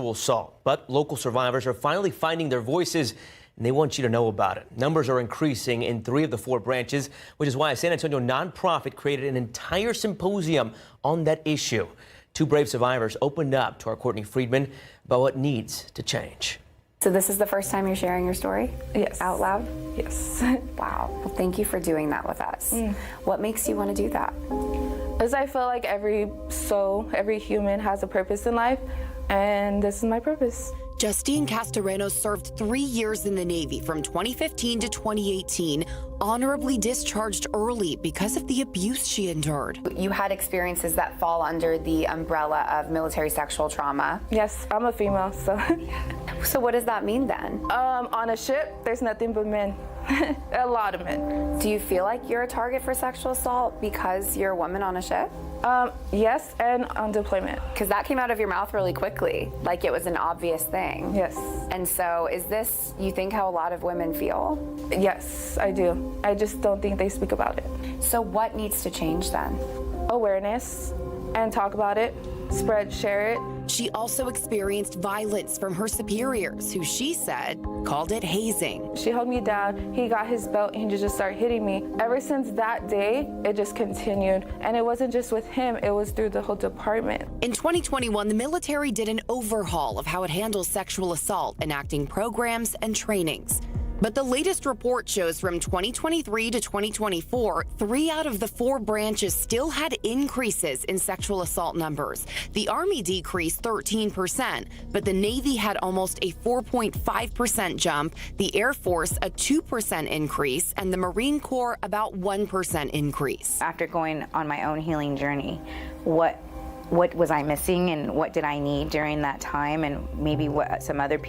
sexual assault. But local survivors are finally finding their voices, and they want you to know about it. Numbers are increasing in 3 of the 4 branches, which is why a San Antonio nonprofit created an entire symposium on that issue. 2 brave survivors opened up to our Courtney Friedman about what needs to change. So this is the first time you're sharing your story? Yes. Out loud? Yes. Wow. Well, thank you for doing that with us. What makes you want to do that? As I feel like every soul, every human has a purpose in life, and this is my purpose. Justine Castoreno served 3 years in the Navy from 2015 to 2018, honorably discharged early because of the abuse she endured. You had experiences that fall under the umbrella of military sexual trauma. Yes, I'm a female, so. So what does that mean then? On a ship, there's nothing but men. A lot of men. Do you feel like you're a target for sexual assault because you're a woman on a ship? Yes, and on deployment. Because that came out of your mouth really quickly, like it was an obvious thing. Yes. And so is this, you think, how a lot of women feel? Yes, I do. I just don't think they speak about it. So what needs to change then? Awareness, and talk about it, share it. She also experienced violence from her superiors, who she said called it hazing. She held me down, he got his belt, and he just started hitting me. Ever since that day, it just continued. And it wasn't just with him, it was through the whole department. In 2021, the military did an overhaul of how it handles sexual assault, enacting programs and trainings. But the latest report shows from 2023 to 2024, 3 out of the 4 branches still had increases in sexual assault numbers. The Army decreased 13%, but the Navy had almost a 4.5% jump, the Air Force a 2% increase, and the Marine Corps about 1% increase. After going on my own healing journey, what was I missing and what did I need during that time, and maybe what some other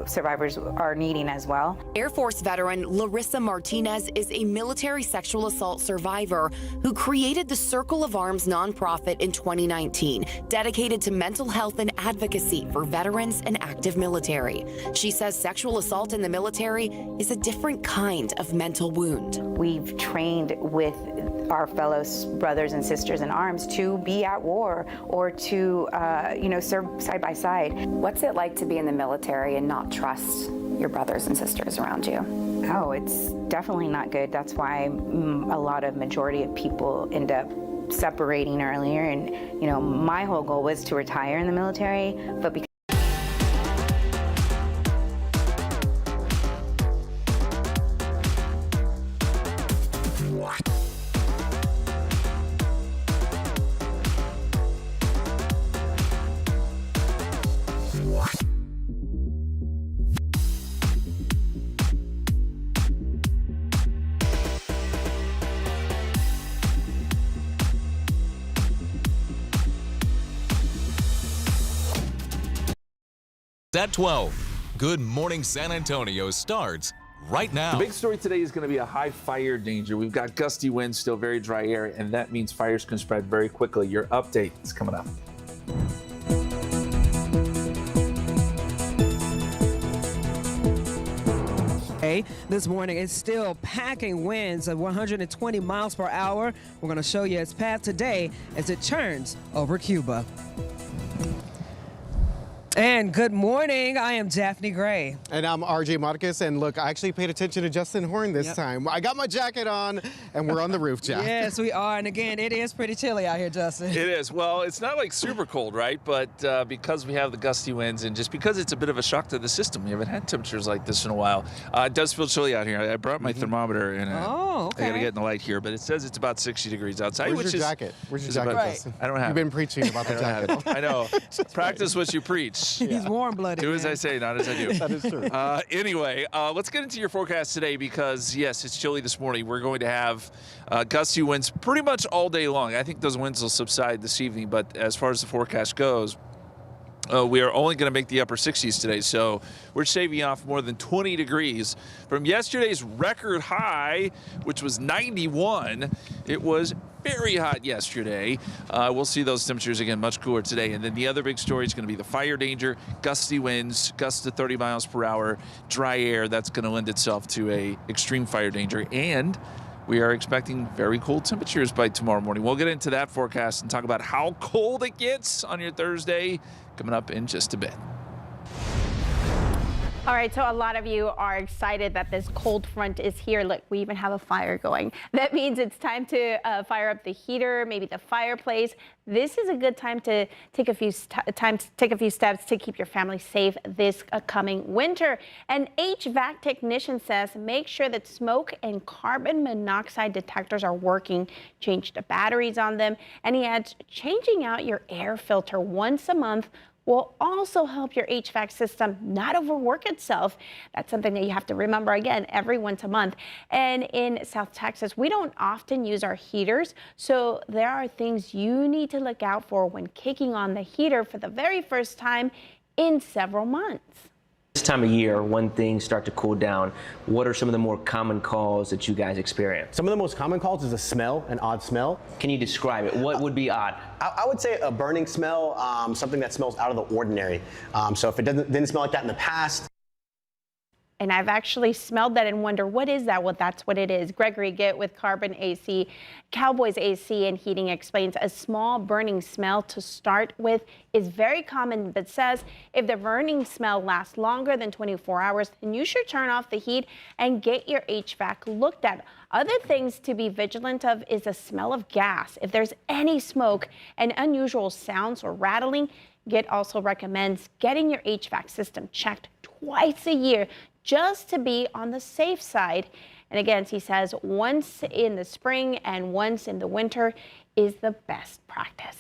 survivors are needing as well. Air Force veteran Larissa Martinez is a military sexual assault survivor who created the Circle of Arms nonprofit in 2019, dedicated to mental health and advocacy for veterans and active military. She says sexual assault in the military is a different kind of mental wound. We've trained with our fellow brothers and sisters in arms to be at war or to, serve side by side. What's it like to be in the military and not trust your brothers and sisters around you? Oh, it's definitely not good. That's why a majority of people end up separating earlier. And, my whole goal was to retire in the military, but because At 12, Good Morning San Antonio starts right now. The big story today is going to be a high fire danger. We've got gusty winds, still very dry air, and that means fires can spread very quickly. Your update is coming up. This morning, it's still packing winds of 120 miles per hour. We're going to show you its path today as it churns over Cuba. And good morning. I am Daphne Gray. And I'm RJ Marquez. And look, I actually paid attention to Justin Horn this time. I got my jacket on, and we're on the roof, Jack. Yes, we are. And again, it is pretty chilly out here, Justin. It is. Well, it's not like super cold, right? But because we have the gusty winds and just because it's a bit of a shock to the system, we haven't had temperatures like this in a while. It does feel chilly out here. I brought my thermometer, and I got to get in the light here. But it says it's about 60 degrees outside. Where's your jacket? Where's your jacket, Justin? I don't have it. You've been preaching about the jacket. I know. Practice what you preach. He's warm-blooded. Do as I say, not as I do. That is true. Anyway, let's get into your forecast today because, yes, it's chilly this morning. We're going to have gusty winds pretty much all day long. I think those winds will subside this evening, but as far as the forecast goes, we are only going to make the upper 60s today, so we're shaving off more than 20 degrees from yesterday's record high, which was 91. It was very hot yesterday. We'll see those temperatures again much cooler today. And then the other big story is going to be the fire danger, gusty winds, gusts to 30 miles per hour, dry air. That's going to lend itself to a extreme fire danger. And we are expecting very cold temperatures by tomorrow morning. We'll get into that forecast and talk about how cold it gets on your Thursday coming up in just a bit. All right, so a lot of you are excited that this cold front is here. Look, we even have a fire going. That means it's time to fire up the heater, maybe the fireplace. This is a good time to take a few steps to keep your family safe this coming winter. An HVAC technician says make sure that smoke and carbon monoxide detectors are working. Change the batteries on them. And he adds changing out your air filter once a month will also help your HVAC system not overwork itself. That's something that you have to remember, again, every once a month. And in South Texas, we don't often use our heaters, so there are things you need to look out for when kicking on the heater for the very first time in several months. This time of year, when things start to cool down, what are some of the more common calls that you guys experience? Some of the most common calls is a smell, an odd smell. Can you describe it? What would be odd? I would say a burning smell, something that smells out of the ordinary. So if it didn't smell like that in the past. And I've actually smelled that and wonder, what is that? Well, that's what it is. Gregory Gitt with Carbon AC, Cowboys AC and Heating explains a small burning smell to start with is very common, but says if the burning smell lasts longer than 24 hours, then you should turn off the heat and get your HVAC looked at. Other things to be vigilant of is the smell of gas. If there's any smoke and unusual sounds or rattling, Gitt also recommends getting your HVAC system checked twice a year just to be on the safe side. And again, he says once in the spring and once in the winter is the best practice.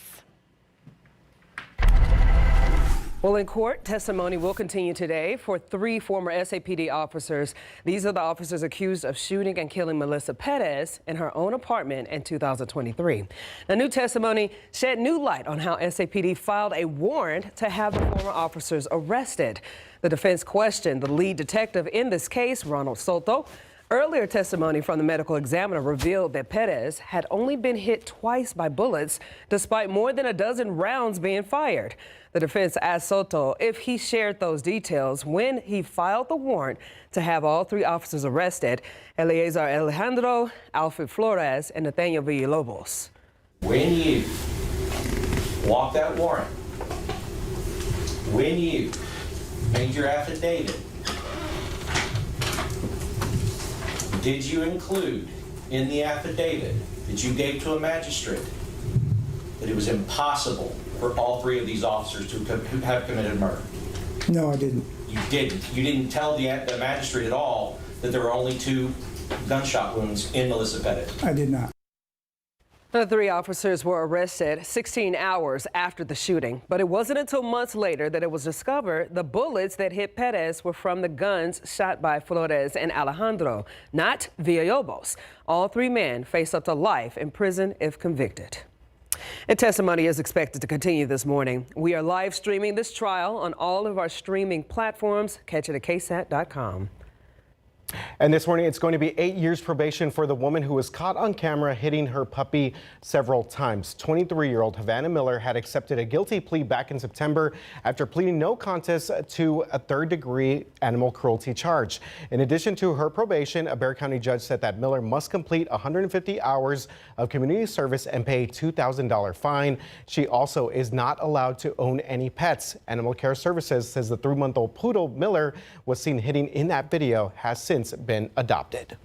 Well, in court, testimony will continue today for 3 former SAPD officers. These are the officers accused of shooting and killing Melissa Perez in her own apartment in 2023. Now, new testimony shed new light on how SAPD filed a warrant to have the former officers arrested. The defense questioned the lead detective in this case, Ronald Soto. Earlier testimony from the medical examiner revealed that Perez had only been hit twice by bullets, despite more than a dozen rounds being fired. The defense asked Soto if he shared those details when he filed the warrant to have all 3 officers arrested: Eleazar Alejandro, Alfred Flores, and Nathaniel Villalobos. When you walked that warrant, when you made your affidavit, did you include in the affidavit that you gave to a magistrate that it was impossible for all 3 of these officers to have committed murder? No, I didn't. You didn't. You didn't tell the magistrate at all that there were only 2 gunshot wounds in Melissa Perez? I did not. The 3 officers were arrested 16 hours after the shooting, but it wasn't until months later that it was discovered the bullets that hit Perez were from the guns shot by Flores and Alejandro, not Villalobos. All 3 men face up to life in prison if convicted. And testimony is expected to continue this morning. We are live streaming this trial on all of our streaming platforms. Catch it at KSAT.com. And this morning, it's going to be 8 years probation for the woman who was caught on camera hitting her puppy several times. 23-year-old Havana Miller had accepted a guilty plea back in September after pleading no contest to a 3rd-degree animal cruelty charge. In addition to her probation, a Bexar County judge said that Miller must complete 150 hours of community service and pay a $2,000 fine. She also is not allowed to own any pets. Animal Care Services says the 3-month-old poodle Miller was seen hitting in that video has since been adopted.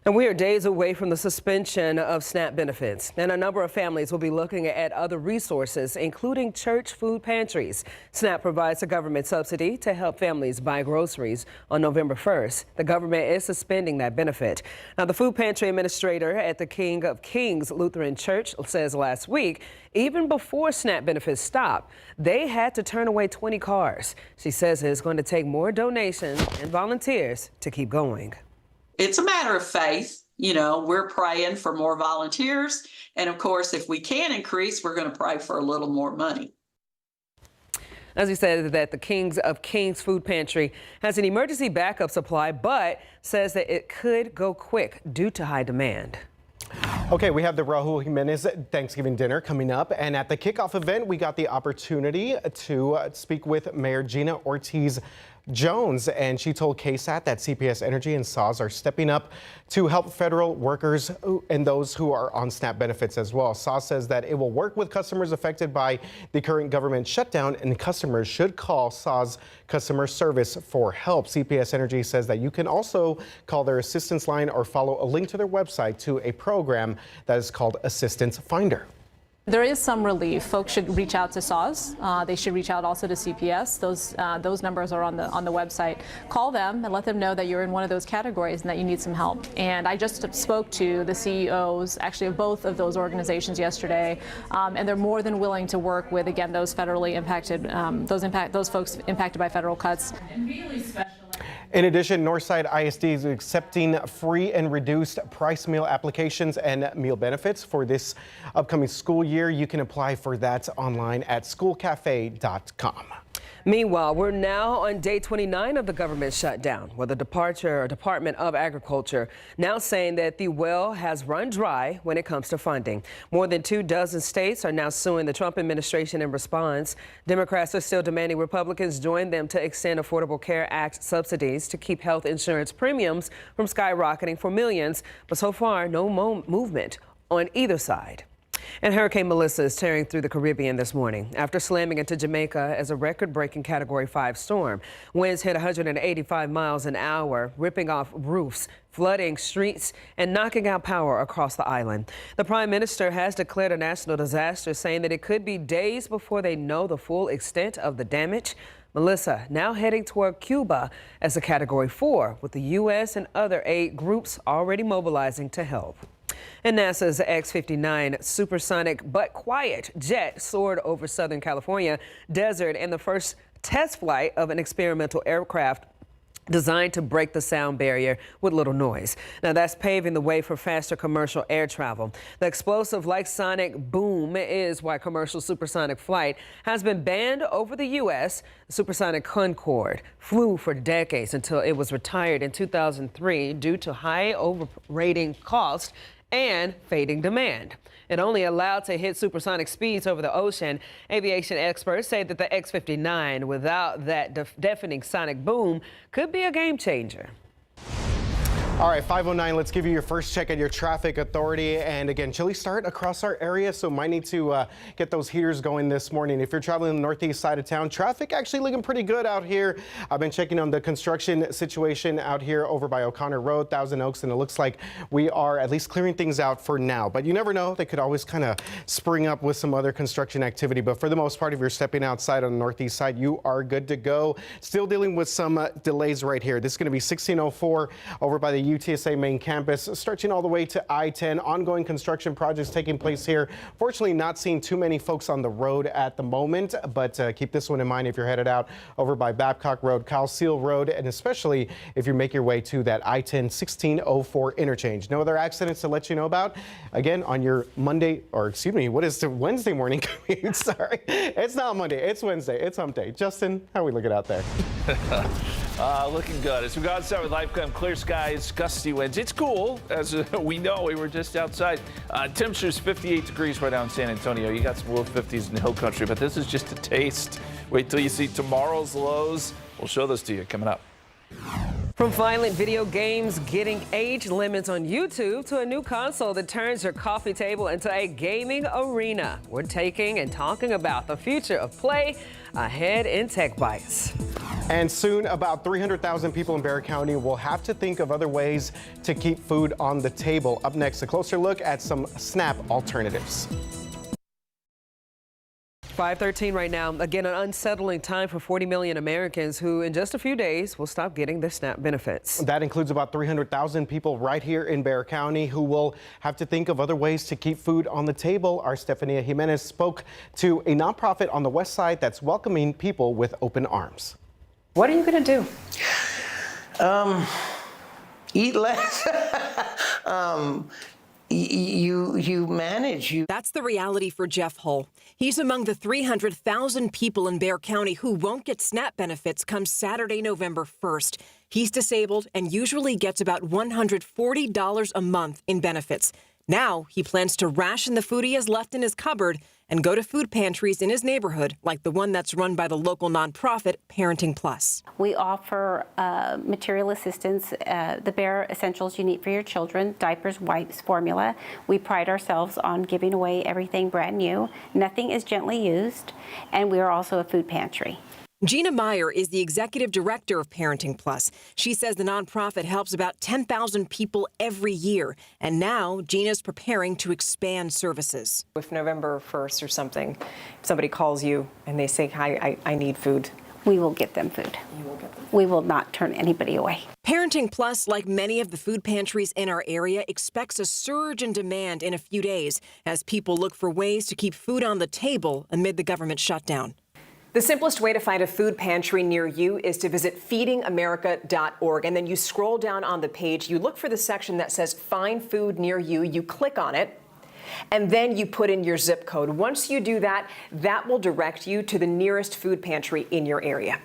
And we are days away from the suspension of SNAP benefits, and a number of families will be looking at other resources, including church food pantries. SNAP provides a government subsidy to help families buy groceries. On November 1st, the government is suspending that benefit. Now, the food pantry administrator at the King of Kings Lutheran Church says last week, even before SNAP benefits stopped, they had to turn away 20 cars. She says it's going to take more donations and volunteers to keep going. It's a matter of faith. You know, we're praying for more volunteers. And of course, if we can increase, we're going to pray for a little more money. As he said, that the Kings of Kings Food Pantry has an emergency backup supply, but says that it could go quick due to high demand. Okay, we have the Raul Jimenez Thanksgiving dinner coming up, and at the kickoff event, we got the opportunity to speak with Mayor Gina Ortiz Jones, and she told KSAT that CPS Energy and SAWS are stepping up to help federal workers and those who are on SNAP benefits as well. SAWS says that it will work with customers affected by the current government shutdown, and customers should call SAWS customer service for help. CPS Energy says that you can also call their assistance line or follow a link to their website to a program that is called Assistance Finder. There is some relief. Folks should reach out to SAWS. They should reach out also to CPS. Those numbers are on the website. Call them and let them know that you're in one of those categories and that you need some help. And I just spoke to the CEOs, actually, of both of those organizations yesterday, and they're more than willing to work with, again, those federally impacted, those folks impacted by federal cuts. And really special. In addition, Northside ISD is accepting free and reduced price meal applications and meal benefits for this upcoming school year. You can apply for that online at schoolcafe.com. Meanwhile, we're now on day 29 of the government shutdown, with the Department of Agriculture now saying that the well has run dry when it comes to funding. More than 24 states are now suing the Trump administration in response. Democrats are still demanding Republicans join them to extend Affordable Care Act subsidies to keep health insurance premiums from skyrocketing for millions. But so far, no movement on either side. And Hurricane Melissa is tearing through the Caribbean this morning after slamming into Jamaica as a record-breaking Category 5 storm. Winds hit 185 miles an hour, ripping off roofs, flooding streets, and knocking out power across the island. The Prime Minister has declared a national disaster, saying that it could be days before they know the full extent of the damage. Melissa now heading toward Cuba as a Category 4, with the U.S. and other aid groups already mobilizing to help. And NASA's X-59 supersonic but quiet jet soared over Southern California desert in the first test flight of an experimental aircraft designed to break the sound barrier with little noise. Now that's paving the way for faster commercial air travel. The explosive like sonic boom is why commercial supersonic flight has been banned over the U.S. The supersonic Concorde flew for decades until it was retired in 2003 due to high overrating cost and fading demand. It only allowed to hit supersonic speeds over the ocean. Aviation experts say that the X-59 without that deafening sonic boom could be a game changer. All right, 5:09, let's give you your first check at your traffic authority. And again, chilly start across our area, so might need to get those heaters going this morning. If you're traveling the northeast side of town, traffic actually looking pretty good out here. I've been checking on the construction situation out here over by O'Connor Road, Thousand Oaks, and it looks like we are at least clearing things out for now. But you never know, they could always kind of spring up with some other construction activity. But for the most part, if you're stepping outside on the northeast side, you are good to go. Still dealing with some delays right here. This is going to be 1604 over by the UTSA main campus, stretching all the way to I-10. Ongoing construction projects taking place here. Fortunately, not seeing too many folks on the road at the moment, but keep this one in mind if you're headed out over by Babcock Road, Kyle Seal Road, and especially if you make your way to that I-10 1604 interchange. No other accidents to let you know about. Again, on your Monday, or excuse me, what is the Wednesday morning commute? Sorry, it's not Monday, it's Wednesday, it's hump day. Justin, how are we looking out there? Looking good. As we go outside with Lifecam, clear skies, gusty winds. It's cool, as we know. We were just outside. Temperature's 58 degrees right now in San Antonio. You got some low 50s in the hill country, but this is just a taste. Wait till you see tomorrow's lows. We'll show those to you coming up. From violent video games getting age limits on YouTube to a new console that turns your coffee table into a gaming arena. We're taking and talking about the future of play ahead in Tech Bites. And soon, about 300,000 people in Bexar County will have to think of other ways to keep food on the table. Up next, a closer look at some SNAP alternatives. 5:13 right now. Again, an unsettling time for 40 million Americans who in just a few days will stop getting their SNAP benefits. That includes about 300,000 people right here in Bexar County who will have to think of other ways to keep food on the table. Our Stefania Jimenez spoke to a nonprofit on the west side that's welcoming people with open arms. What are you going to do? Eat less. You manage. That's the reality for Jeff Hull. He's among the 300,000 people in Bexar County who won't get SNAP benefits come Saturday, November 1st. He's disabled and usually gets about $140 a month in benefits. Now he plans to ration the food he has left in his cupboard and go to food pantries in his neighborhood, like the one that's run by the local nonprofit Parenting Plus. We offer material assistance, the bare essentials you need for your children, diapers, wipes, formula. We pride ourselves on giving away everything brand new. Nothing is gently used, and we are also a food pantry. Gina Meyer is the executive director of Parenting Plus. She says the nonprofit helps about 10,000 people every year. And now Gina's preparing to expand services. If November 1st or something, somebody calls you and they say, hi, I need food. We will get them food. We will not turn anybody away. Parenting Plus, like many of the food pantries in our area, expects a surge in demand in a few days as people look for ways to keep food on the table amid the government shutdown. The simplest way to find a food pantry near you is to visit feedingamerica.org, and then you scroll down on the page. You look for the section that says Find Food Near You. You click on it, and then you put in your zip code. Once you do that, that will direct you to the nearest food pantry in your area.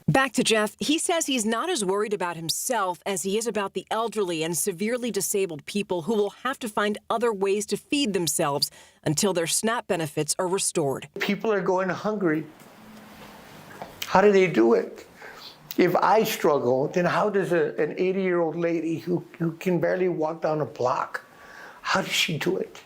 Back to Jeff. He says he's not as worried about himself as he is about the elderly and severely disabled people who will have to find other ways to feed themselves until their SNAP benefits are restored. People are going hungry. How do they do it? If I struggle, then how does an 80-year-old lady who can barely walk down a block, how does she do it?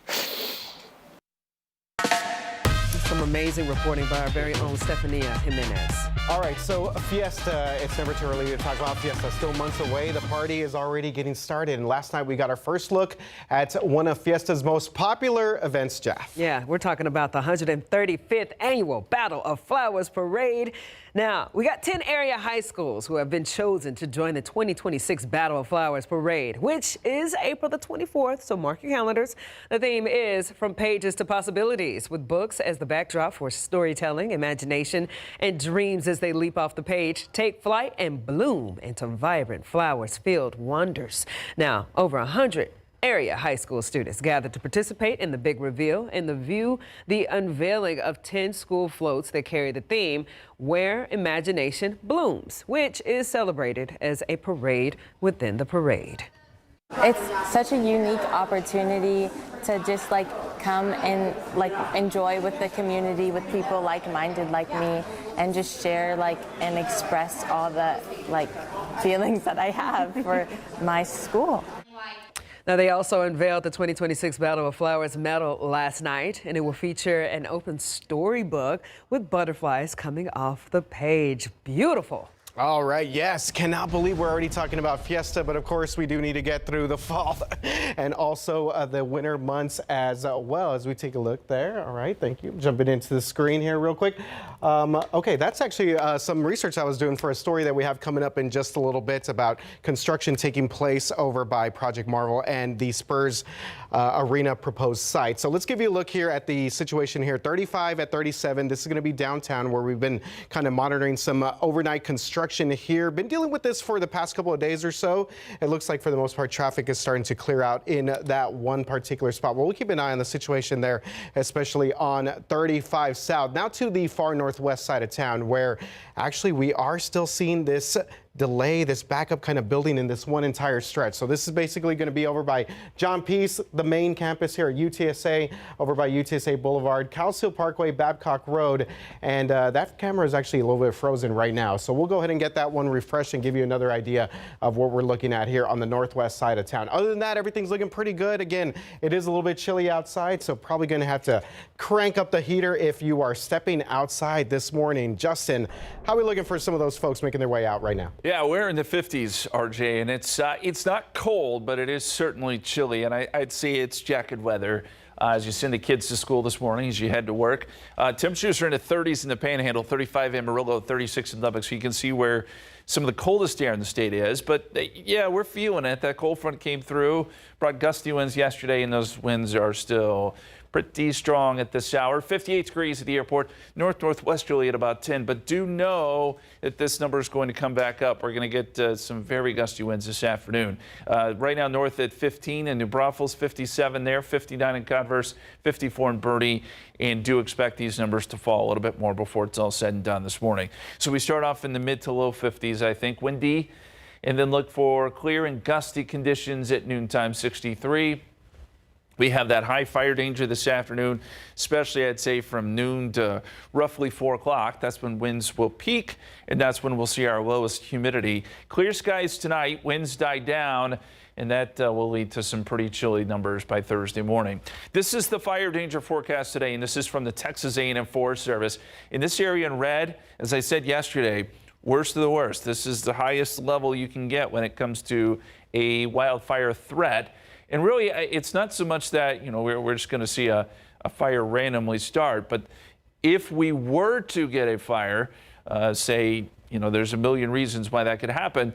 Some amazing reporting by our very own Stefania Jimenez. All right, so Fiesta, it's never too early to talk about Fiesta. Still months away. The party is already getting started. And last night we got our first look at one of Fiesta's most popular events, Jeff. Yeah, we're talking about the 135th Annual Battle of Flowers Parade. Now, we got 10 area high schools who have been chosen to join the 2026 Battle of Flowers Parade, which is April the 24th, so mark your calendars. The theme is From Pages to Possibilities, with books as the backdrop for storytelling, imagination, and dreams as they leap off the page, take flight, and bloom into vibrant flowers-filled wonders. Now, over 100 area high school students gathered to participate in the big reveal and the unveiling of 10 school floats that carry the theme Where Imagination Blooms, which is celebrated as a parade within the parade. It's such a unique opportunity to just come and enjoy with the community, with people like-minded like me, and just share and express all the feelings that I have for my school. Now, they also unveiled the 2026 Battle of Flowers medal last night, and it will feature an open storybook with butterflies coming off the page. Beautiful. All right, yes, cannot believe we're already talking about Fiesta, but of course we do need to get through the fall and also the winter months as well as we take a look there. All right, thank you. Jumping into the screen here real quick. Okay, that's actually some research I was doing for a story that we have coming up in just a little bit about construction taking place over by Project Marvel and the Spurs Arena proposed site. So let's give you a look here at the situation here. 35 at 37. This is going to be downtown where we've been kind of monitoring some overnight construction here. Been dealing with this for the past couple of days or so. It looks like for the most part traffic is starting to clear out in that one particular spot. Well, we'll keep an eye on the situation there, especially on 35 South. Now to the far northwest side of town where actually we are still seeing this delay, this backup kind of building in this one entire stretch. So this is basically going to be over by John Peace, the main campus here at UTSA, over by UTSA Boulevard, Cowsill Parkway, Babcock Road, and that camera is actually a little bit frozen right now. So we'll go ahead and get that one refreshed and give you another idea of what we're looking at here on the northwest side of town. Other than that, everything's looking pretty good. Again, it is a little bit chilly outside, so probably going to have to crank up the heater if you are stepping outside this morning. Justin, how are we looking for some of those folks making their way out right now? Yeah, we're in the 50s, RJ, and it's not cold, but it is certainly chilly, and I'd say it's jacket weather as you send the kids to school this morning, as you head to work. Temperatures are in the 30s in the Panhandle, 35 in Amarillo, 36 in Lubbock, so you can see where some of the coldest air in the state is. But yeah, we're feeling it. That cold front came through, brought gusty winds yesterday, and those winds are still pretty strong at this hour. 58 degrees at the airport, northwesterly at about 10. But do know that this number is going to come back up. We're going to get some very gusty winds this afternoon. Right now, north at 15 in New Braunfels, 57 there, 59 in Converse, 54 in Bertie, and do expect these numbers to fall a little bit more before it's all said and done this morning. So we start off in the mid to low 50s, I think, windy, and then look for clear and gusty conditions at noontime, 63. We have that high fire danger this afternoon, especially I'd say from noon to roughly 4 o'clock. That's when winds will peak, and that's when we'll see our lowest humidity. Clear skies tonight, winds die down, and that will lead to some pretty chilly numbers by Thursday morning. This is the fire danger forecast today, and this is from the Texas A&M Forest Service. In this area in red, as I said yesterday, worst of the worst. This is the highest level you can get when it comes to a wildfire threat. And really, it's not so much that, we're just going to see a fire randomly start, but if we were to get a fire, say, there's a million reasons why that could happen,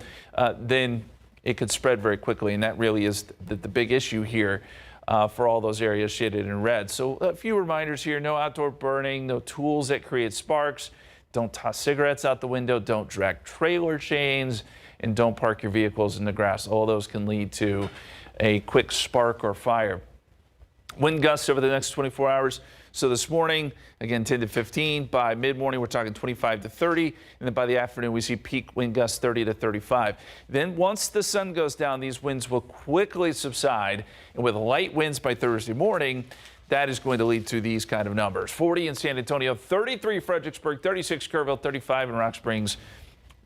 then it could spread very quickly. And that really is the big issue here for all those areas shaded in red. So a few reminders here: no outdoor burning, no tools that create sparks, don't toss cigarettes out the window, don't drag trailer chains, and don't park your vehicles in the grass. All those can lead to a quick spark or fire. Wind gusts over the next 24 hours. So this morning, again, 10 to 15. By mid-morning, we're talking 25 to 30. And then by the afternoon, we see peak wind gusts 30 to 35. Then once the sun goes down, these winds will quickly subside. And with light winds by Thursday morning, that is going to lead to these kind of numbers. 40 in San Antonio, 33 Fredericksburg, 36 Kerrville, 35 in Rock Springs.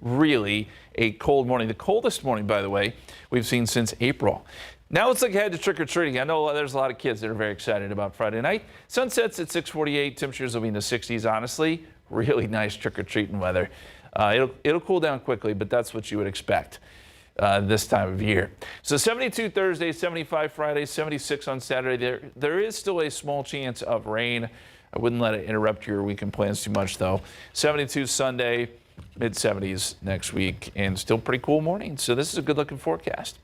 Really a cold morning. The coldest morning, by the way, we've seen since April. Now let's look ahead to trick-or-treating. I know there's a lot of kids that are very excited about Friday night. Sunsets at 6:48. Temperatures will be in the 60s. Honestly, really nice trick-or-treating weather. It'll cool down quickly, but that's what you would expect this time of year. So 72 Thursday, 75 Friday, 76 on Saturday. There is still a small chance of rain. I wouldn't let it interrupt your weekend plans too much, though. 72 Sunday, mid-70s next week, and still pretty cool morning. So this is a good-looking forecast.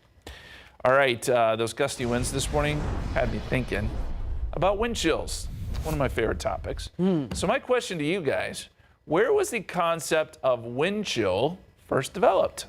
All right, those gusty winds this morning had me thinking about wind chills, one of my favorite topics. So my question to you guys: where was the concept of wind chill first developed?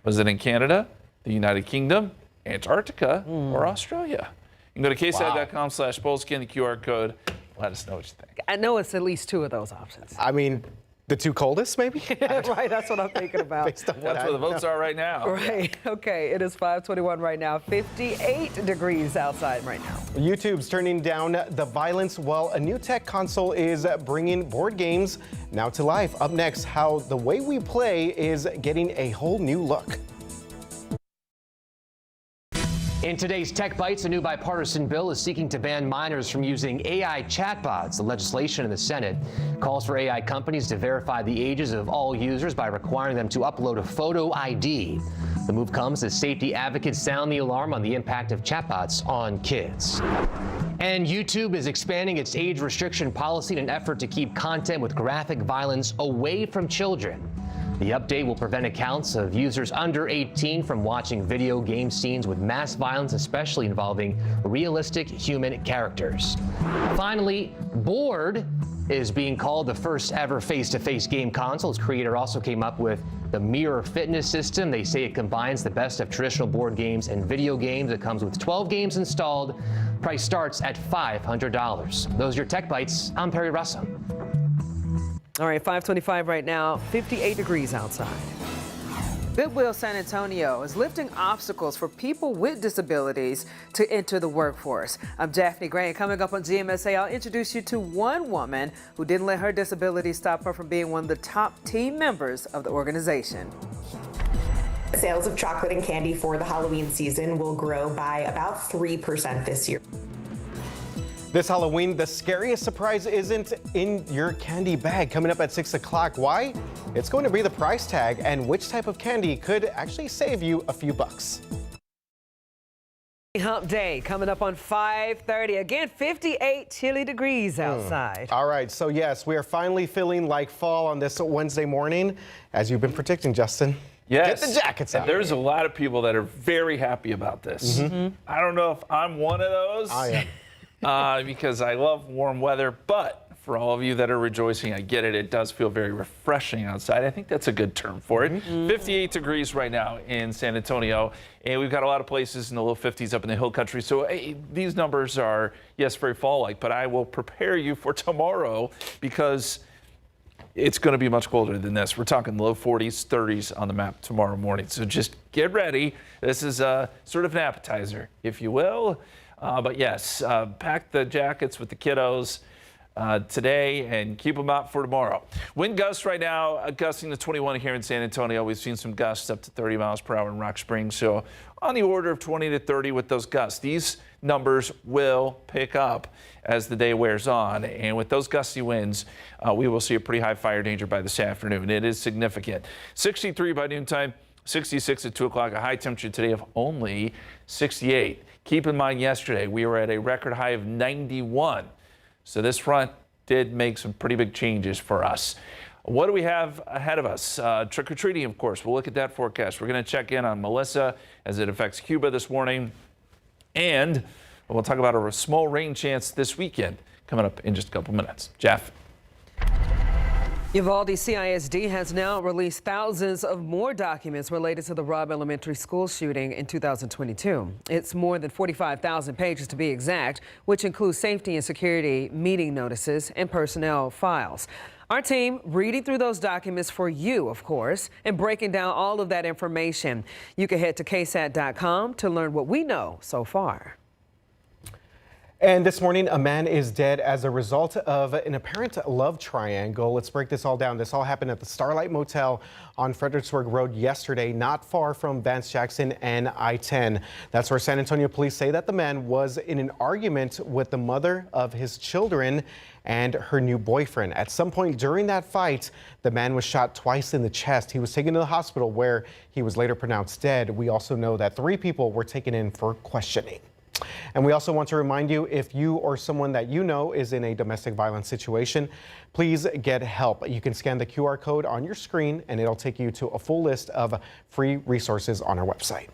Was it in Canada, the United Kingdom, Antarctica, or Australia? You can go to ksat.com/polls, scan the QR code. Let us know what you think. I know it's at least two of those options. I mean, the two coldest, maybe? Right, that's what I'm thinking about. That's where the votes are right now. Right, okay, it is 5:21 right now, 58 degrees outside right now. YouTube's turning down the violence while a new tech console is bringing board games now to life. Up next, how the way we play is getting a whole new look. In today's Tech Bites, a new bipartisan bill is seeking to ban minors from using AI chatbots. The legislation in the Senate calls for AI companies to verify the ages of all users by requiring them to upload a photo ID. The move comes as safety advocates sound the alarm on the impact of chatbots on kids. And YouTube is expanding its age restriction policy in an effort to keep content with graphic violence away from children. The update will prevent accounts of users under 18 from watching video game scenes with mass violence, especially involving realistic human characters. Finally, Board is being called the first ever face-to-face game console. Its creator also came up with the Mirror Fitness system. They say it combines the best of traditional board games and video games. It comes with 12 games installed. Price starts at $500. Those are your Tech Bites. I'm Perry Russell. All right, 5:25 right now, 58 degrees outside. Goodwill San Antonio is lifting obstacles for people with disabilities to enter the workforce. I'm Daphne Gray, and coming up on GMSA, I'll introduce you to one woman who didn't let her disability stop her from being one of the top team members of the organization. Sales of chocolate and candy for the Halloween season will grow by about 3% this year. This Halloween, the scariest surprise isn't in your candy bag. Coming up at 6 o'clock. Why? It's going to be the price tag and which type of candy could actually save you a few bucks. Hump Day coming up on 5:30. Again, 58 chilly degrees outside. All right, so yes, we are finally feeling like fall on this Wednesday morning, as you've been predicting, Justin. Yes. Get the jackets out. There's a lot of people that are very happy about this. I don't know if I'm one of those. I am. Because I love warm weather, but for all of you that are rejoicing, I get it. It does feel very refreshing outside. I think that's a good term for it. 58 degrees right now in San Antonio, and we've got a lot of places in the low 50s up in the hill country. So these numbers are, yes, very fall-like, but I will prepare you for tomorrow because it's going to be much colder than this. We're talking low 40s, 30s on the map tomorrow morning. So just get ready. This is a sort of an appetizer, if you will. But yes, pack the jackets with the kiddos today and keep them out for tomorrow. Wind gusts right now, gusting to 21 here in San Antonio. We've seen some gusts up to 30 miles per hour in Rock Springs. So on the order of 20 to 30 with those gusts. These numbers will pick up as the day wears on. And with those gusty winds, we will see a pretty high fire danger by this afternoon. It is significant. 63 by noontime, 66 at 2 o'clock, a high temperature today of only 68. Keep in mind yesterday we were at a record high of 91. So this front did make some pretty big changes for us. What do we have ahead of us? Trick-or-treating, of course. We'll look at that forecast. We're going to check in on Melissa as it affects Cuba this morning. And we'll talk about a small rain chance this weekend coming up in just a couple minutes. Jeff. Uvalde CISD has now released thousands of more documents related to the Robb Elementary School shooting in 2022. It's more than 45,000 pages to be exact, which includes safety and security meeting notices and personnel files. Our team reading through those documents for you, of course, and breaking down all of that information. You can head to KSAT.com to learn what we know so far. And this morning, a man is dead as a result of an apparent love triangle. Let's break this all down. This all happened at the Starlight Motel on Fredericksburg Road yesterday, not far from Vance Jackson and I-10. That's where San Antonio police say that the man was in an argument with the mother of his children and her new boyfriend. At some point during that fight, the man was shot twice in the chest. He was taken to the hospital where he was later pronounced dead. We also know that 3 people were taken in for questioning. And we also want to remind you, if you or someone that you know is in a domestic violence situation, please get help. You can scan the QR code on your screen and it'll take you to a full list of free resources on our website.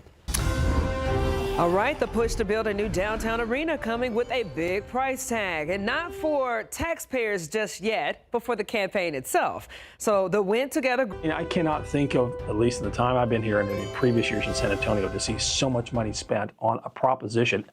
All right, the push to build a new downtown arena coming with a big price tag, and not for taxpayers just yet, but for the campaign itself. So the Win Together. I cannot think of, at least in the time I've been here and in previous years in San Antonio, to see so much money spent on a proposition.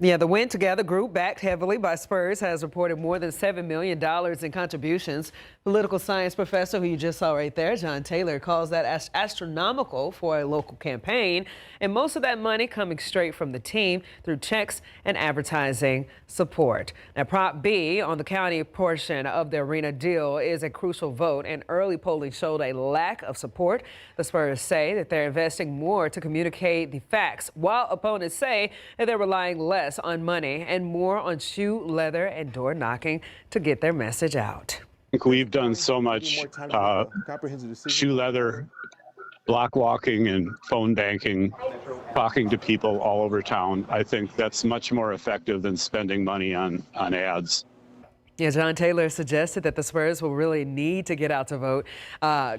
Yeah, the Win Together group, backed heavily by Spurs, has reported more than $7 million in contributions. Political science professor who you just saw right there, John Taylor, calls that astronomical for a local campaign. And most of that money coming straight from the team through checks and advertising support. Now, Prop B on the county portion of the arena deal is a crucial vote, and early polling showed a lack of support. The Spurs say that they're investing more to communicate the facts, while opponents say that they're relying less on money and more on shoe leather and door knocking to get their message out. I think we've done so much shoe leather, block walking and phone banking, talking to people all over town. I think that's much more effective than spending money on ads. Yeah, John Taylor suggested that the Spurs will really need to get out to vote.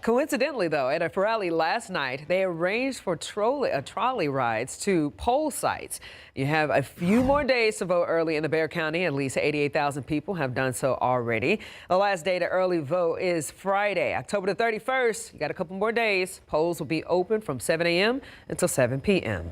Coincidentally, though, at a rally last night, they arranged for trolley rides to poll sites. You have a few more days to vote early in the Bexar County. At least 88,000 people have done so already. The last day to early vote is Friday, October the 31st. You got a couple more days. Polls will be open from 7 a.m. until 7 p.m.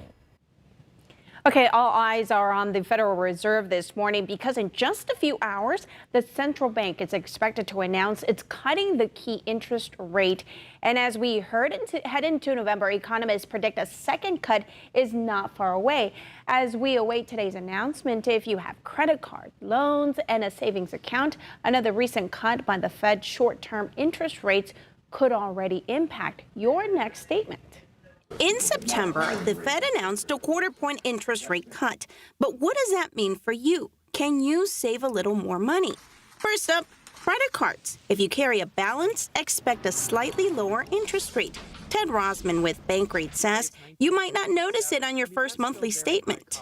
Okay, all eyes are on the Federal Reserve this morning because in just a few hours, the central bank is expected to announce it's cutting the key interest rate. And as we head into November, economists predict a second cut is not far away. As we await today's announcement, if you have credit card, loans, and a savings account, another recent cut by the Fed short-term interest rates could already impact your next statement. In September, the Fed announced a 1/4-point interest rate cut. But what does that mean for you? Can you save a little more money? First up, credit cards. If you carry a balance, expect a slightly lower interest rate. Ted Rosman with Bankrate says you might not notice it on your first monthly statement.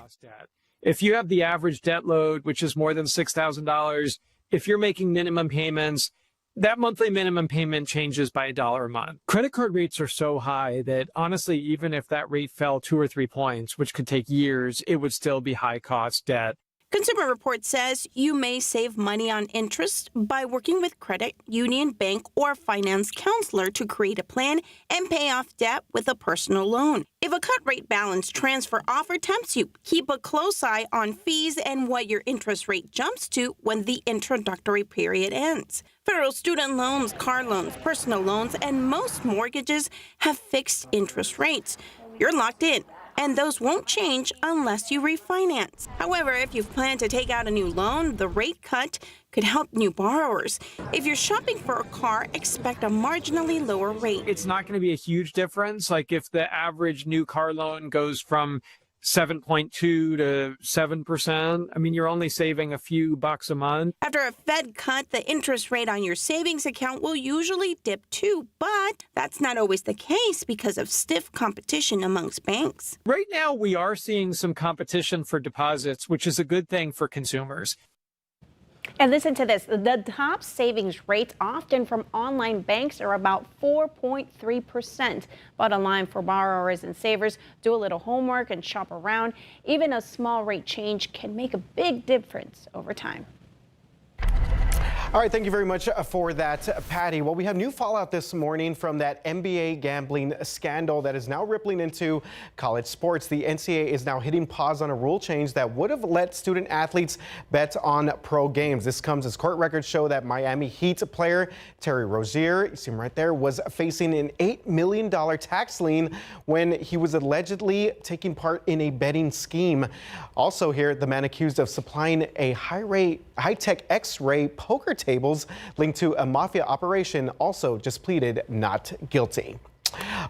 If you have the average debt load, which is more than $6,000, if you're making minimum payments, that monthly minimum payment changes by $1 a month. Credit card rates are so high that honestly, even if that rate fell 2 or 3 points, which could take years, it would still be high cost debt. Consumer Report says you may save money on interest by working with credit union, bank, or finance counselor to create a plan and pay off debt with a personal loan. If a cut rate balance transfer offer tempts you, keep a close eye on fees and what your interest rate jumps to when the introductory period ends. Federal student loans, car loans, personal loans, and most mortgages have fixed interest rates. You're locked in. and those won't change unless you refinance. However, if you've planned to take out a new loan, the rate cut could help new borrowers. If you're shopping for a car, expect a marginally lower rate. It's not going to be a huge difference. Like if the average new car loan goes from 7.2 to 7%, I mean, you're only saving a few bucks a month. After a Fed cut, the interest rate on your savings account will usually dip too, but that's not always the case because of stiff competition amongst banks. Right now, we are seeing some competition for deposits, which is a good thing for consumers. And listen to this. The top savings rates often from online banks are about 4.3%. Bottom line for borrowers and savers, do a little homework and shop around. Even a small rate change can make a big difference over time. All right, thank you very much for that, Patty. Well, we have new fallout this morning from that NBA gambling scandal that is now rippling into college sports. The NCAA is now hitting pause on a rule change that would have let student athletes bet on pro games. This comes as court records show that Miami Heat player Terry Rozier, you see him right there, was facing an $8 million tax lien when he was allegedly taking part in a betting scheme. Also here, the man accused of supplying a high-tech X-ray poker tables linked to a mafia operation also just pleaded not guilty.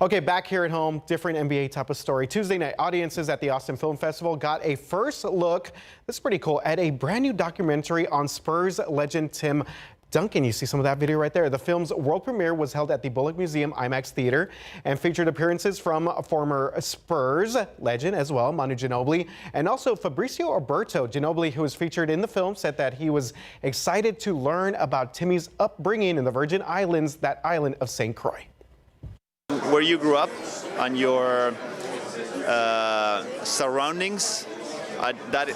Okay, back here at home, different NBA type of story. Tuesday night, audiences at the Austin Film Festival got a first look, this is pretty cool, at a brand new documentary on Spurs legend Tim Duncan. You see some of that video right there. The film's world premiere was held at the Bullock Museum IMAX Theater and featured appearances from former Spurs legend as well, Manu Ginobili, and also Fabrizio Alberto. Ginobili, who was featured in the film, said that he was excited to learn about Timmy's upbringing in the Virgin Islands, that island of St. Croix. Where you grew up, on your surroundings, that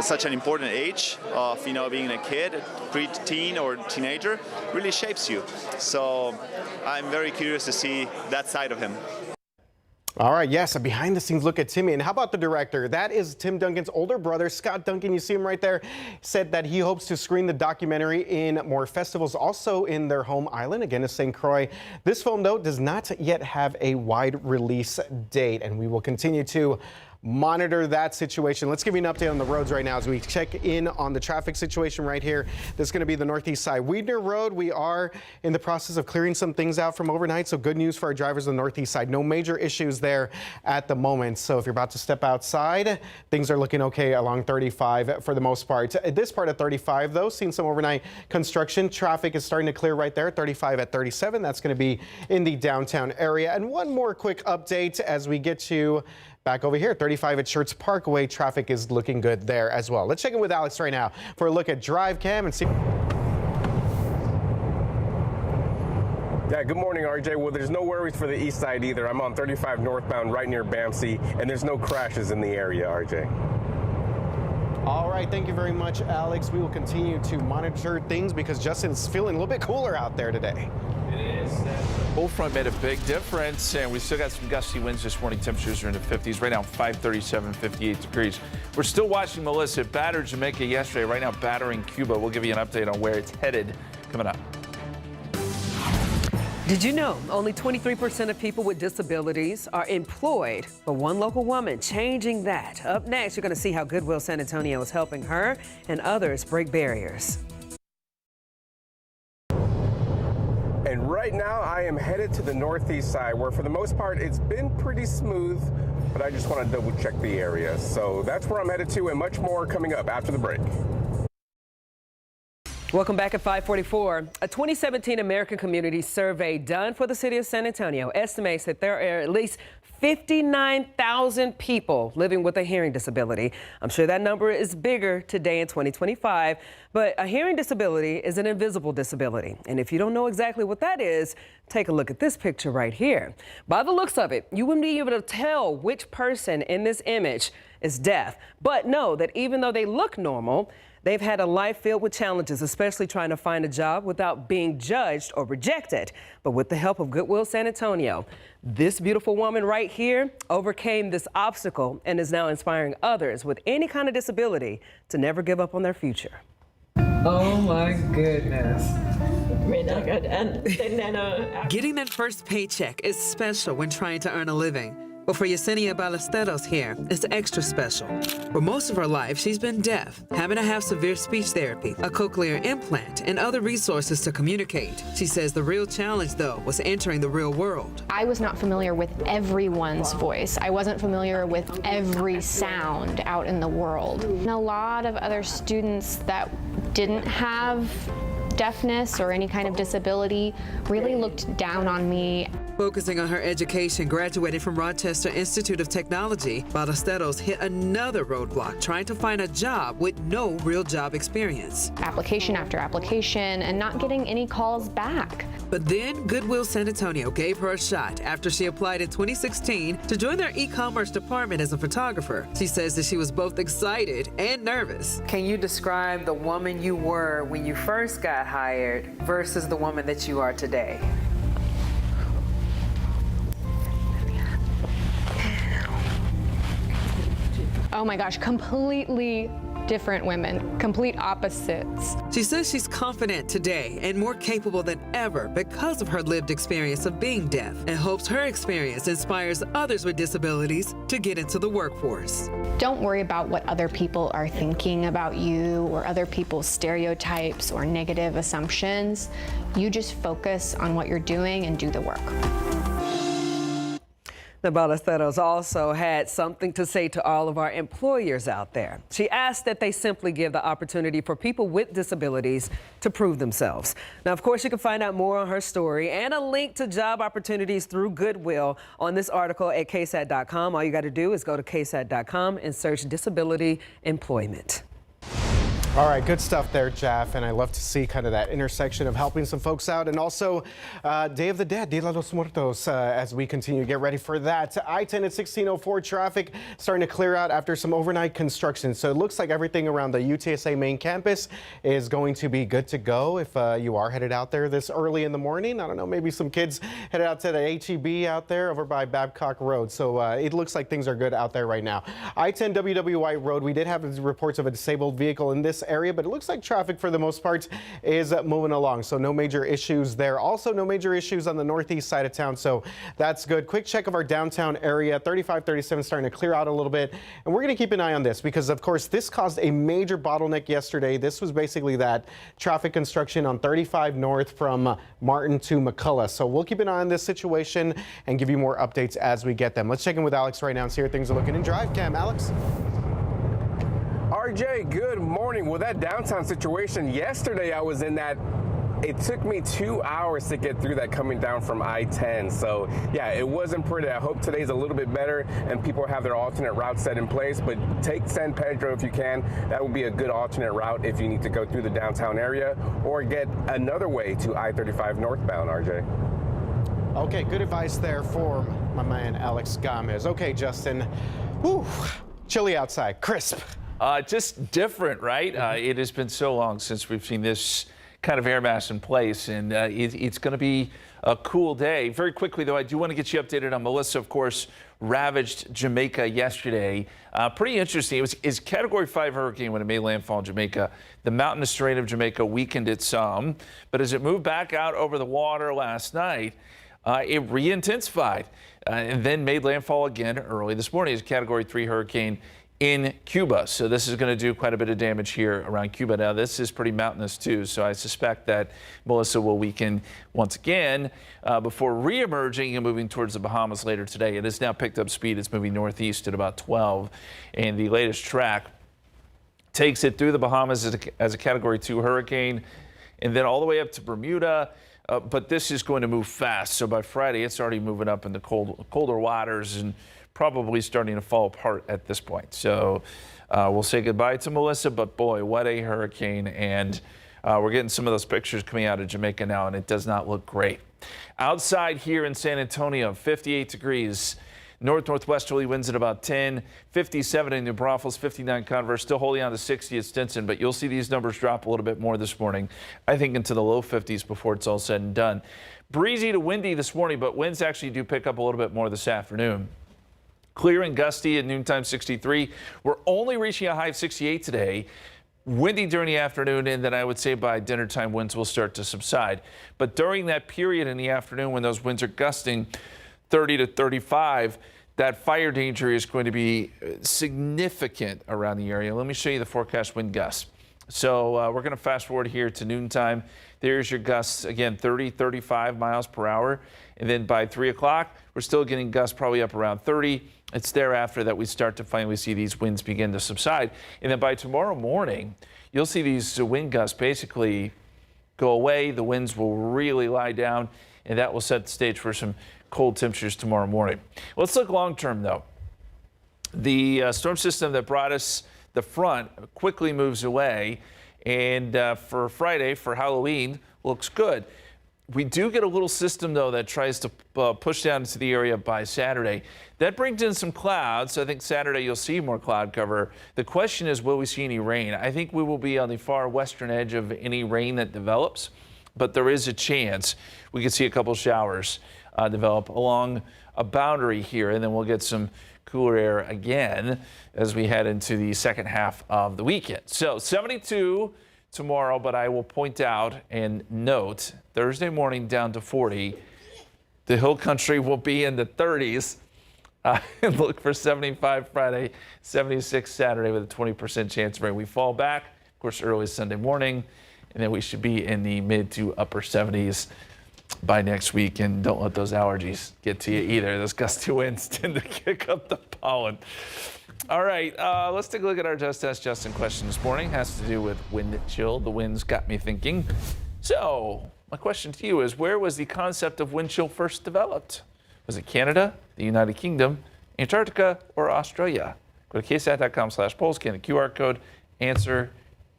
such an important age of being a kid, pre-teen or teenager, really shapes you. So I'm very curious to see that side of him. All right, yes, a behind-the-scenes look at Timmy. And how about the director? That is Tim Duncan's older brother, Scott Duncan. You see him right there. Said that he hopes to screen the documentary in more festivals, also in their home island, again, is St. Croix. This film, though, does not yet have a wide release date, and we will continue to monitor that situation. Let's give you an update on the roads right now as we check in on the traffic situation right here. This is going to be the northeast side. Weidner Road, we are in the process of clearing some things out from overnight, so good news for our drivers on the northeast side. No major issues there at the moment. So if you're about to step outside, things are looking okay along 35 for the most part. This part of 35, though, seeing some overnight construction. Traffic is starting to clear right there, 35 at 37. That's going to be in the downtown area. And one more quick update as we get you back over here, 35 at Schertz Parkway. Traffic is looking good there as well. Let's check in with Alex right now for a look at Drive Cam and see. Yeah, good morning, RJ. Well, there's no worries for the east side either. I'm on 35 northbound right near Bamsey, and there's no crashes in the area, RJ. All right, thank you very much, Alex. We will continue to monitor things because Justin's feeling a little bit cooler out there today. It is. Cold front made a big difference, and we still got some gusty winds this morning. Temperatures are in the 50s. Right now, 537, 58 degrees. We're still watching Melissa. It battered Jamaica yesterday. Right now, battering Cuba. We'll give you an update on where it's headed coming up. Did you know only 23% of people with disabilities are employed? But one local woman changing that. Up next, you're going to see how Goodwill San Antonio is helping her and others break barriers. And right now I am headed to the northeast side where for the most part it's been pretty smooth, but I just want to double check the area. So that's where I'm headed to and much more coming up after the break. Welcome back at 544. A 2017 American Community Survey done for the city of San Antonio estimates that there are at least 59,000 people living with a hearing disability. I'm sure that number is bigger today in 2025, but a hearing disability is an invisible disability. And if you don't know exactly what that is, take a look at this picture right here. By the looks of it, you wouldn't be able to tell which person in this image is deaf. But know that even though they look normal, they've had a life filled with challenges, especially trying to find a job without being judged or rejected. But with the help of Goodwill San Antonio, this beautiful woman right here overcame this obstacle and is now inspiring others with any kind of disability to never give up on their future. Oh my goodness. Getting that first paycheck is special when trying to earn a living. But for Yesenia Ballesteros here, it's extra special. For most of her life, she's been deaf, having to have severe speech therapy, a cochlear implant, and other resources to communicate. She says the real challenge, though, was entering the real world. I was not familiar with everyone's voice. I wasn't familiar with every sound out in the world. And a lot of other students that didn't have deafness or any kind of disability really looked down on me. Focusing on her education, graduating from Rochester Institute of Technology, Ballesteros hit another roadblock trying to find a job with no real job experience. Application after application and not getting any calls back. But then Goodwill San Antonio gave her a shot after she applied in 2016 to join their e-commerce department as a photographer. She says that she was both excited and nervous. Can you describe the woman you were when you first got hired versus the woman that you are today? Oh my gosh, completely different women, complete opposites. She says she's confident today and more capable than ever because of her lived experience of being deaf, and hopes her experience inspires others with disabilities to get into the workforce. Don't worry about what other people are thinking about you or other people's stereotypes or negative assumptions. You just focus on what you're doing and do the work. The Ballesteros also had something to say to all of our employers out there. She asked that they simply give the opportunity for people with disabilities to prove themselves. Now, of course, you can find out more on her story and a link to job opportunities through Goodwill on this article at KSAT.com. All you got to do is go to KSAT.com and search disability employment. All right, good stuff there, Jeff, and I love to see kind of that intersection of helping some folks out, and also Day of the Dead, Dia de los Muertos, as we continue to get ready for that. I-10 at 1604, traffic starting to clear out after some overnight construction, so it looks like everything around the UTSA main campus is going to be good to go if you are headed out there this early in the morning. I don't know, maybe some kids headed out to the HEB out there over by Babcock Road, so it looks like things are good out there right now. I-10 WW White Road, we did have reports of a disabled vehicle in this area, but it looks like traffic for the most part is moving along, so no major issues there. Also, no major issues on the northeast side of town, so that's good. Quick check of our downtown area, 35-37 starting to clear out a little bit, and we're going to keep an eye on this because, of course, this caused a major bottleneck yesterday. This was basically that traffic construction on 35 north from Martin to McCullough, so we'll keep an eye on this situation and give you more updates as we get them. Let's check in with Alex right now and see how things are looking in Drive Cam. Alex? RJ, good morning. Well, that downtown situation, yesterday I was in that. It took me 2 hours to get through that coming down from I-10. So, yeah, it wasn't pretty. I hope today's a little bit better and people have their alternate route set in place. But take San Pedro if you can. That would be a good alternate route if you need to go through the downtown area or get another way to I-35 northbound, RJ. Okay, good advice there for my man Alex Gomez. Okay, Justin. Whew, chilly outside, crisp. Just different, right? It has been so long since we've seen this kind of air mass in place, and it's going to be a cool day. Very quickly, though, I do want to get you updated on Melissa, of course, ravaged Jamaica yesterday. Pretty interesting. It was Category 5 hurricane when it made landfall in Jamaica. The mountainous terrain of Jamaica weakened it some, but as it moved back out over the water last night, it re-intensified and then made landfall again early this morning as a Category 3 hurricane in Cuba. So this is going to do quite a bit of damage here around Cuba. Now, this is pretty mountainous, too, so I suspect that Melissa will weaken once again before re-emerging and moving towards the Bahamas later today. It has now picked up speed. It's moving northeast at about 12, and the latest track takes it through the Bahamas as a Category 2 hurricane, and then all the way up to Bermuda. But this is going to move fast, so by Friday, it's already moving up in the colder waters and probably starting to fall apart at this point. So we'll say goodbye to Melissa, but boy, what a hurricane. And we're getting some of those pictures coming out of Jamaica now, and it does not look great. Outside here in San Antonio, 58 degrees. Northwesterly winds at about 10, 57 in New Braunfels, 59 Converse, still holding on to 60 at Stinson, but you'll see these numbers drop a little bit more this morning, I think into the low 50s before it's all said and done. Breezy to windy this morning, but winds actually do pick up a little bit more this afternoon. Clear and gusty at noontime, 63. We're only reaching a high of 68 today. Windy during the afternoon, and then I would say by dinner time winds will start to subside. But during that period in the afternoon when those winds are gusting 30 to 35, that fire danger is going to be significant around the area. Let me show you the forecast wind gusts. So we're going to fast forward here to noontime. There's your gusts, again, 30, 35 miles per hour. And then by 3 o'clock, we're still getting gusts probably up around 30. It's thereafter that we start to finally see these winds begin to subside. And then by tomorrow morning, you'll see these wind gusts basically go away. The winds will really lie down, and that will set the stage for some cold temperatures tomorrow morning. Let's look long term, though. The storm system that brought us the front quickly moves away, and for Friday, for Halloween, looks good. We do get a little system, though, that tries to push down into the area by Saturday. That brings in some clouds, so I think Saturday you'll see more cloud cover. The question is, will we see any rain? I think we will be on the far western edge of any rain that develops, but there is a chance we could see a couple showers develop along a boundary here, and then we'll get some cooler air again as we head into the second half of the weekend. So 72 tomorrow, but I will point out and note Thursday morning down to 40. The hill country will be in the 30s. And look for 75 Friday, 76 Saturday with a 20% chance of rain. We fall back, of course, early Sunday morning, and then we should be in the mid to upper 70s by next week. And don't let those allergies get to you either. Those gusty winds tend to kick up the pollen. All right, let's take a look at our Just Ask Justin question this morning. It has to do with wind chill. The winds got me thinking. So my question to you is, where was the concept of wind chill first developed? Was it Canada, the United Kingdom, Antarctica, or Australia? Go to ksat.com/polls, scan the QR code. Answer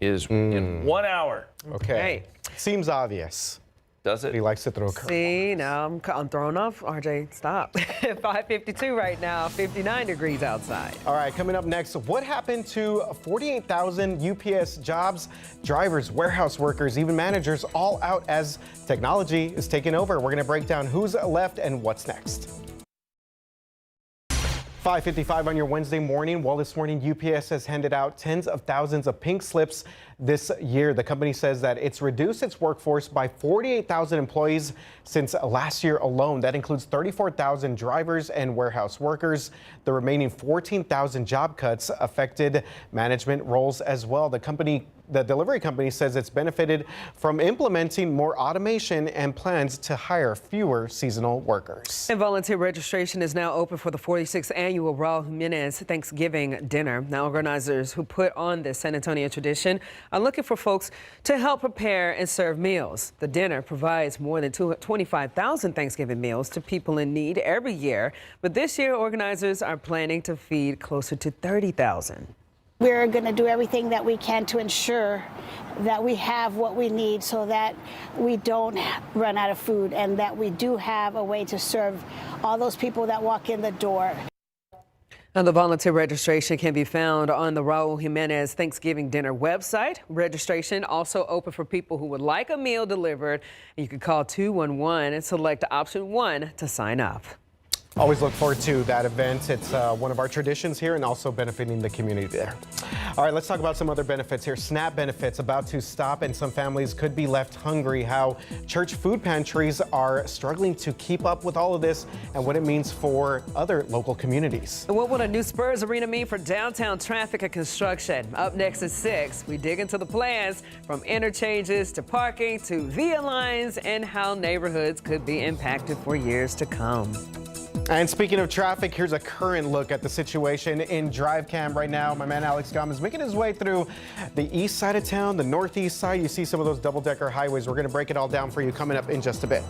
is in 1 hour. Okay. Seems obvious. Does it? He likes to throw a curve. See, now I'm thrown off. RJ, stop. 5:52 right now, 59 degrees outside. All right, coming up next, what happened to 48,000 UPS jobs? Drivers, warehouse workers, even managers all out as technology is taking over. We're going to break down who's left and what's next. 5:55 on your Wednesday morning. Well, this morning, UPS has handed out tens of thousands of pink slips this year. The company says that it's reduced its workforce by 48,000 employees since last year alone. That includes 34,000 drivers and warehouse workers. The remaining 14,000 job cuts affected management roles as well. The delivery company says it's benefited from implementing more automation and plans to hire fewer seasonal workers. And volunteer registration is now open for the 46th annual Raul Jimenez Thanksgiving dinner. Now, organizers who put on this San Antonio tradition are looking for folks to help prepare and serve meals. The dinner provides more than 25,000 Thanksgiving meals to people in need every year, but this year organizers are planning to feed closer to 30,000. We're going to do everything that we can to ensure that we have what we need so that we don't run out of food and that we do have a way to serve all those people that walk in the door. Now, the volunteer registration can be found on the Raul Jimenez Thanksgiving dinner website. Registration also open for people who would like a meal delivered. You can call 211 and select option 1 to sign up. Always look forward to that event. It's one of our traditions here and also benefiting the community there. All right, let's talk about some other benefits here. SNAP benefits about to stop and some families could be left hungry. How church food pantries are struggling to keep up with all of this and what it means for other local communities. And what will a new Spurs arena mean for downtown traffic and construction? Up next at 6, we dig into the plans from interchanges to parking to via lines and how neighborhoods could be impacted for years to come. And speaking of traffic, here's a current look at the situation in Drive Cam right now. My man Alex Gomez making his way through the east side of town, the northeast side. You see some of those double-decker highways. We're going to break it all down for you coming up in just a bit.